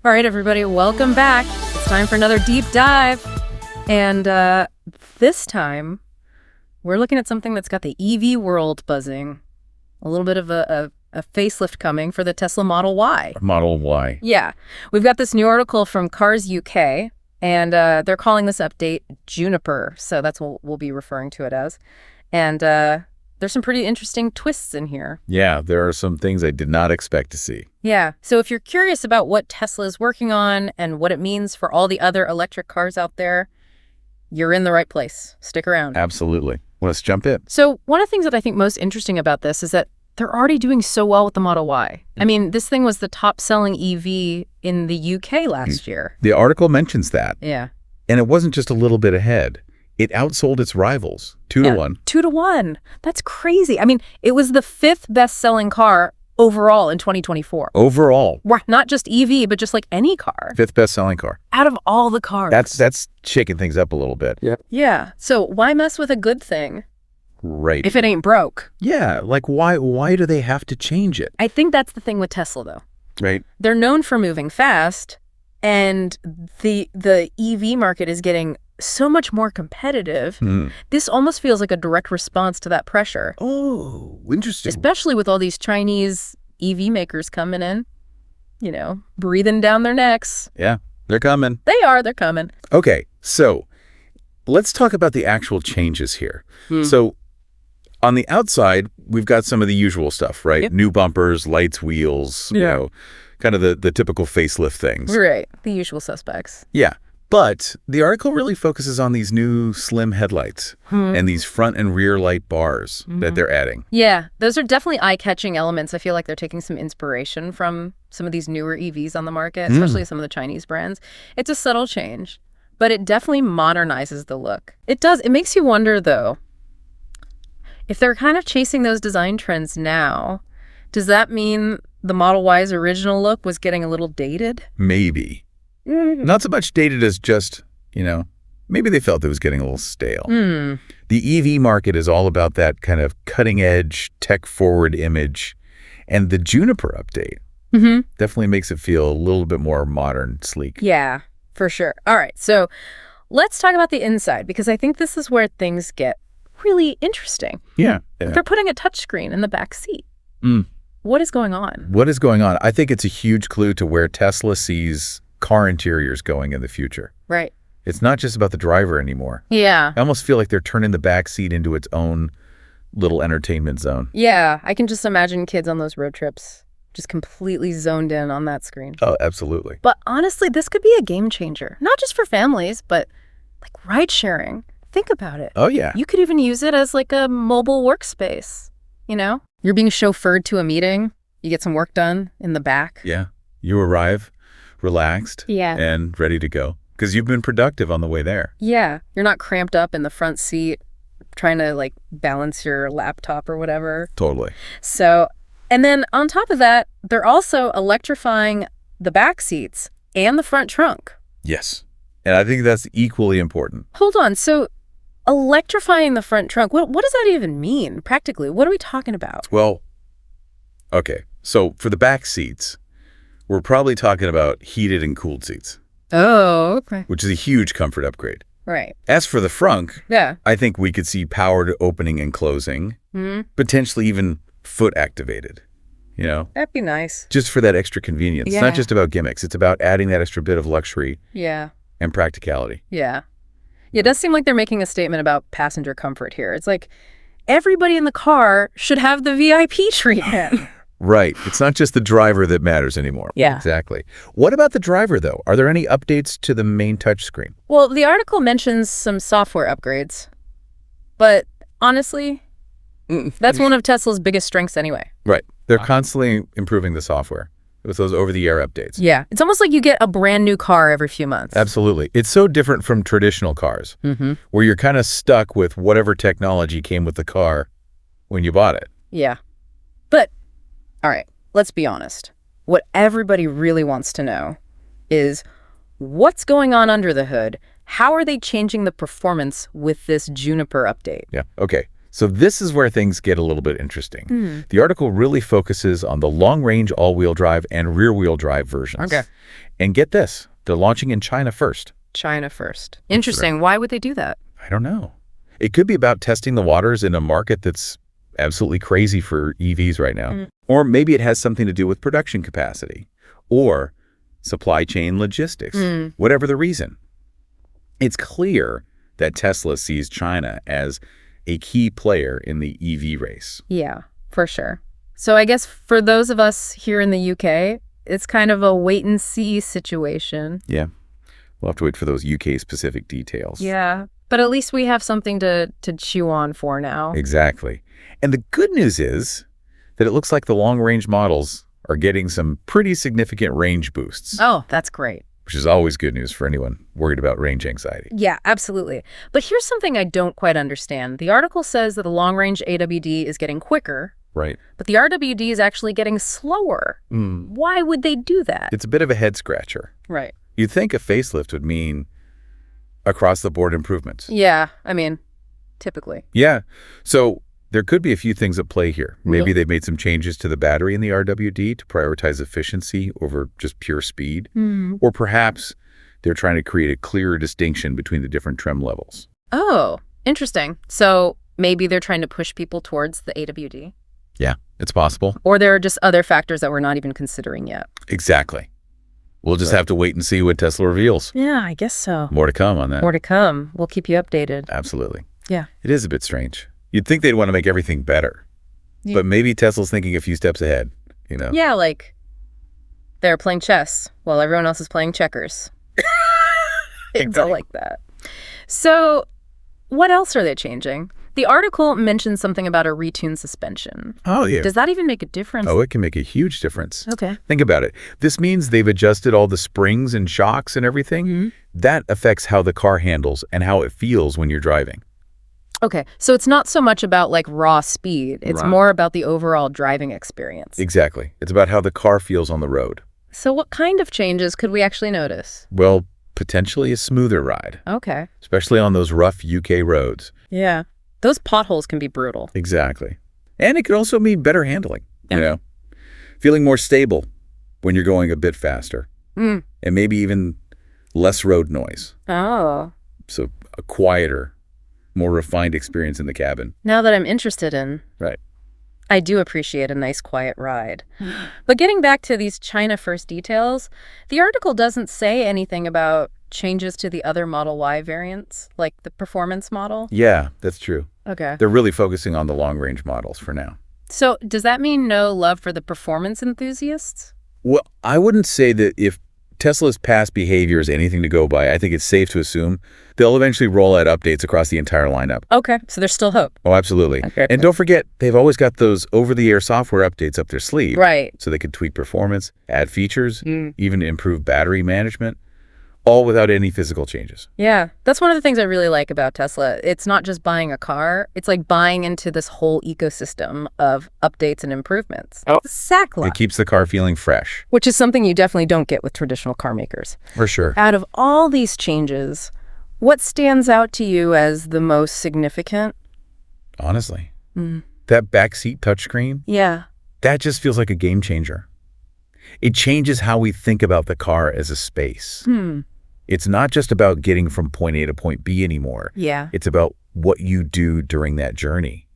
All right, everybody, welcome back. It's time for another deep dive. And this time, we're looking at something that's got the EV world buzzing. A little bit of a facelift coming for the Tesla Model Y. Model Y. Yeah. We've got this new article from Cars UK, and they're calling this update Juniper. So that's what we'll be referring to it as. And there's some pretty interesting twists in here. Yeah, there are some things I did not expect to see. Yeah. So if you're curious about what Tesla is working on and what it means for all the other electric cars out there, you're in the right place. Stick around. Absolutely. Let's jump in. So one of the things that I think most interesting about this is that they're already doing so well with the Model Y. I mean, this thing was the top-selling EV in the UK last year. The article mentions that. Yeah. And it wasn't just a little bit ahead. It outsold its rivals, 2-1. 2-1. That's crazy. I mean, it was the 5th best-selling car overall in 2024. Overall. Not just EV, but just like any car. 5th best-selling car. Out of all the cars. That's shaking things up a little bit. Yeah. Yeah. So why mess with a good thing? Right. If it ain't broke. Yeah. Like, why do they have to change it? I think that's the thing with Tesla, though. Right. They're known for moving fast, and the EV market is getting so much more competitive. This almost feels like a direct response to that pressure. Oh, interesting. Especially with all these Chinese EV makers coming in, you know, breathing down their necks. Yeah, they're coming. They're coming. Okay, so let's talk about the actual changes here. So on the outside, we've got some of the usual stuff, right? Yep. New bumpers, lights, wheels, you know, kind of the typical facelift things. Right, the usual suspects. Yeah. But the article really focuses on these new slim headlights and these front and rear light bars that they're adding. Yeah, those are definitely eye-catching elements. I feel like they're taking some inspiration from some of these newer EVs on the market, especially some of the Chinese brands. It's a subtle change, but it definitely modernizes the look. It does. It makes you wonder, though, if they're kind of chasing those design trends now, does that mean the Model Y's original look was getting a little dated? Maybe. Not so much dated as just, you know, maybe they felt it was getting a little stale. The EV market is all about that kind of cutting-edge, tech-forward image. And the Juniper update definitely makes it feel a little bit more modern, sleek. Yeah, for sure. All right, so let's talk about the inside, because I think this is where things get really interesting. Yeah. They're putting a touchscreen in the back seat. What is going on? What is going on? I think it's a huge clue to where Tesla sees car interiors going in the future. Right. It's not just about the driver anymore. Yeah. I almost feel like they're turning the back seat into its own little entertainment zone. Yeah, I can just imagine kids on those road trips just completely zoned in on that screen. Oh, absolutely. But honestly, this could be a game changer, not just for families, but like ride sharing. Think about it. Oh, yeah. You could even use it as like a mobile workspace, you know? You're being chauffeured to a meeting, you get some work done in the back. Yeah. You arrive relaxed Yeah. and ready to go because you've been productive on the way there. Yeah. You're not cramped up in the front seat trying to like balance your laptop or whatever. Totally. So, and then on top of that, they're also electrifying the back seats and the front trunk. Yes. And I think that's equally important. Hold on. So electrifying the front trunk, what does that even mean practically? What are we talking about? Well, okay. So for the back seats, we're probably talking about heated and cooled seats. Oh, okay. Which is a huge comfort upgrade. Right. As for the front, Yeah. I think we could see powered opening and closing, potentially even foot activated, you know? That'd be nice. Just for that extra convenience. It's Yeah. not just about gimmicks. It's about adding that extra bit of luxury Yeah. and practicality. Yeah. Yeah, it does seem like they're making a statement about passenger comfort here. It's like everybody in the car should have the VIP treatment. Right. It's not just the driver that matters anymore. Yeah. Exactly. What about the driver, though? Are there any updates to the main touchscreen? Well, the article mentions some software upgrades, but honestly, that's one of Tesla's biggest strengths anyway. Right. They're constantly improving the software with those over-the-air updates. Yeah. It's almost like you get a brand new car every few months. Absolutely. It's so different from traditional cars, where you're kind of stuck with whatever technology came with the car when you bought it. Yeah. But, all right, let's be honest. What everybody really wants to know is what's going on under the hood? How are they changing the performance with this Juniper update? Yeah. Okay. So this is where things get a little bit interesting. The article really focuses on the long-range all-wheel drive and rear-wheel drive versions. Okay. And get this, they're launching in China first. China first. Interesting. Why would they do that? I don't know. It could be about testing the waters in a market that's absolutely crazy for EVs right now. Or maybe it has something to do with production capacity or supply chain logistics, whatever the reason. It's clear that Tesla sees China as a key player in the EV race. Yeah, for sure. So I guess for those of us here in the UK, it's kind of a wait-and-see situation. Yeah. We'll have to wait for those UK-specific details. Yeah. But at least we have something to chew on for now. Exactly. And the good news is that it looks like the long-range models are getting some pretty significant range boosts. Oh, that's great. Which is always good news for anyone worried about range anxiety. Yeah, absolutely. But here's something I don't quite understand. The article says that the long-range AWD is getting quicker. Right. But the RWD is actually getting slower. Why would they do that? It's a bit of a head-scratcher. Right. You'd think a facelift would mean across-the-board improvements. Yeah, I mean, typically. Yeah. So there could be a few things at play here. Maybe they've made some changes to the battery in the RWD to prioritize efficiency over just pure speed. Or perhaps they're trying to create a clearer distinction between the different trim levels. Oh, interesting. So maybe they're trying to push people towards the AWD? Yeah, it's possible. Or there are just other factors that we're not even considering yet. Exactly. We'll just have to wait and see what Tesla reveals. Yeah, I guess so. More to come on that. More to come. We'll keep you updated. Absolutely. Yeah. It is a bit strange. You'd think they'd want to make everything better. Yeah. But maybe Tesla's thinking a few steps ahead, you know? Yeah, like they're playing chess while everyone else is playing checkers. It's all like that. So what else are they changing? The article mentions something about a retuned suspension. Oh, yeah. Does that even make a difference? Oh, it can make a huge difference. Okay. Think about it. This means they've adjusted all the springs and shocks and everything. That affects how the car handles and how it feels when you're driving. Okay, so it's not so much about like raw speed. It's more about the overall driving experience. Exactly. It's about how the car feels on the road. So what kind of changes could we actually notice? Well, potentially a smoother ride. Okay. Especially on those rough UK roads. Yeah. Those potholes can be brutal. Exactly. And it could also mean better handling, you know, feeling more stable when you're going a bit faster. And maybe even less road noise. Oh. So a quieter, more refined experience in the cabin. Now that I'm interested in. Right. I do appreciate a nice quiet ride. But getting back to these China first details, the article doesn't say anything about changes to the other Model Y variants, like the performance model. Yeah, that's true. Okay. They're really focusing on the long-range models for now. So does that mean no love for the performance enthusiasts? Well, I wouldn't say that if Tesla's past behavior is anything to go by. I think it's safe to assume they'll eventually roll out updates across the entire lineup. Okay, so there's still hope. Oh, absolutely. Okay. And don't forget, they've always got those over-the-air software updates up their sleeve. Right. So they could tweak performance, add features, even improve battery management, all without any physical changes. Yeah, that's one of the things I really like about Tesla. It's not just buying a car. It's like buying into this whole ecosystem of updates and improvements. Oh. Exactly. It keeps the car feeling fresh. Which is something you definitely don't get with traditional car makers. For sure. Out of all these changes, what stands out to you as the most significant? Honestly, that backseat touchscreen, Yeah. that just feels like a game changer. It changes how we think about the car as a space. It's not just about getting from point A to point B anymore. Yeah. It's about what you do during that journey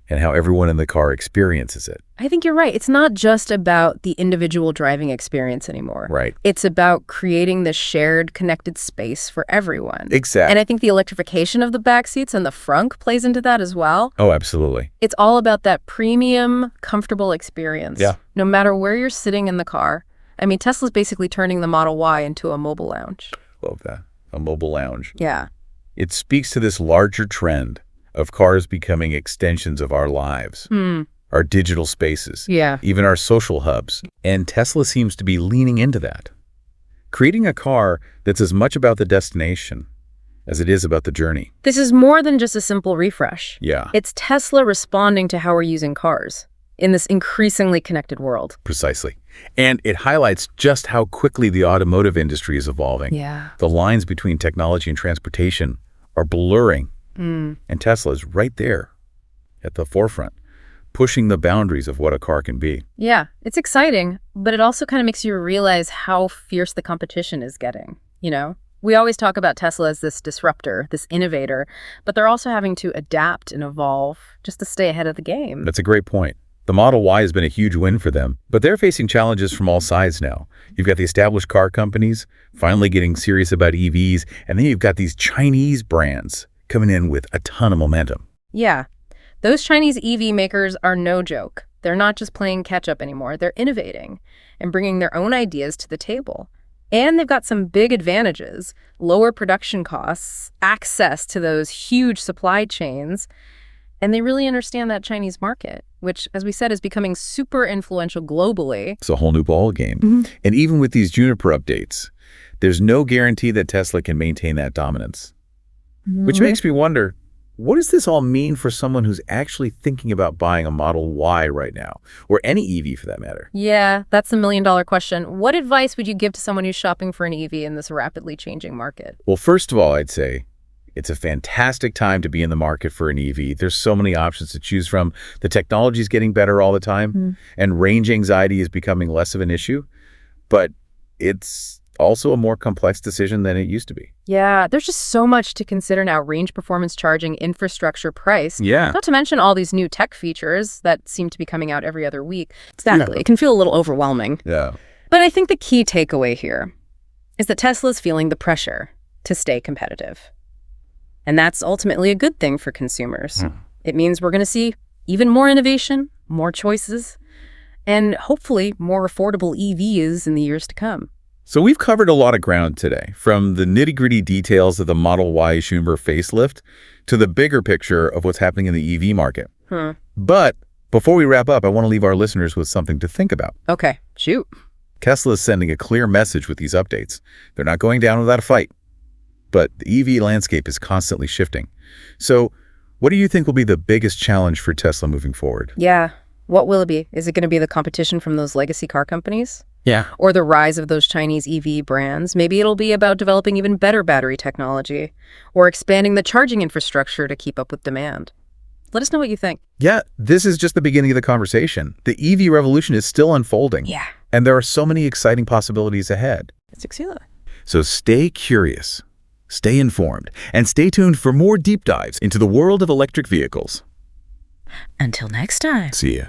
and how everyone in the car experiences it. I think you're right. It's not just about the individual driving experience anymore. Right. It's about creating this shared, connected space for everyone. Exactly. And I think the electrification of the back seats and the frunk plays into that as well. Oh, absolutely. It's all about that premium, comfortable experience. Yeah. No matter where you're sitting in the car. I mean, Tesla's basically turning the Model Y into a mobile lounge. Love that. A mobile lounge. Yeah. It speaks to this larger trend of cars becoming extensions of our lives, our digital spaces, even our social hubs. And Tesla seems to be leaning into that, creating a car that's as much about the destination as it is about the journey. This is more than just a simple refresh. Yeah. It's Tesla responding to how we're using cars in this increasingly connected world. Precisely. And it highlights just how quickly the automotive industry is evolving. Yeah. The lines between technology and transportation are blurring. And Tesla is right there at the forefront, pushing the boundaries of what a car can be. Yeah, it's exciting, but it also kind of makes you realize how fierce the competition is getting, you know? We always talk about Tesla as this disruptor, this innovator, but they're also having to adapt and evolve just to stay ahead of the game. That's a great point. The Model Y has been a huge win for them, but they're facing challenges from all sides now. You've got the established car companies finally getting serious about EVs, and then you've got these Chinese brands coming in with a ton of momentum. Yeah, those Chinese EV makers are no joke. They're not just playing catch-up anymore. They're innovating and bringing their own ideas to the table. And they've got some big advantages: lower production costs, access to those huge supply chains, and they really understand that Chinese market, which, as we said, is becoming super influential globally. It's a whole new ball game. And even with these Juniper updates, there's no guarantee that Tesla can maintain that dominance. Which makes me wonder, what does this all mean for someone who's actually thinking about buying a Model Y right now, or any EV for that matter? Yeah, that's the million-dollar question. What advice would you give to someone who's shopping for an EV in this rapidly changing market? Well, first of all, I'd say it's a fantastic time to be in the market for an EV. There's so many options to choose from. The technology is getting better all the time, and range anxiety is becoming less of an issue. But it's also a more complex decision than it used to be. Yeah, there's just so much to consider now: range, performance, charging, infrastructure, price. Yeah. Not to mention all these new tech features that seem to be coming out every other week. Exactly. It can feel a little overwhelming. Yeah. But I think the key takeaway here is that Tesla's feeling the pressure to stay competitive. And that's ultimately a good thing for consumers. It means we're going to see even more innovation, more choices, and hopefully more affordable EVs in the years to come. So we've covered a lot of ground today, from the nitty-gritty details of the Model Y Juniper Facelift to the bigger picture of what's happening in the EV market. But before we wrap up, I want to leave our listeners with something to think about. Okay, shoot. Tesla is sending a clear message with these updates. They're not going down without a fight. But the EV landscape is constantly shifting. So what do you think will be the biggest challenge for Tesla moving forward? Yeah, what will it be? Is it going to be the competition from those legacy car companies? Yeah. Or the rise of those Chinese EV brands? Maybe it'll be about developing even better battery technology or expanding the charging infrastructure to keep up with demand. Let us know what you think. Yeah, this is just the beginning of the conversation. The EV revolution is still unfolding. Yeah. And there are so many exciting possibilities ahead. It's exciting. So stay curious, stay informed, and stay tuned for more deep dives into the world of electric vehicles. Until next time. See ya.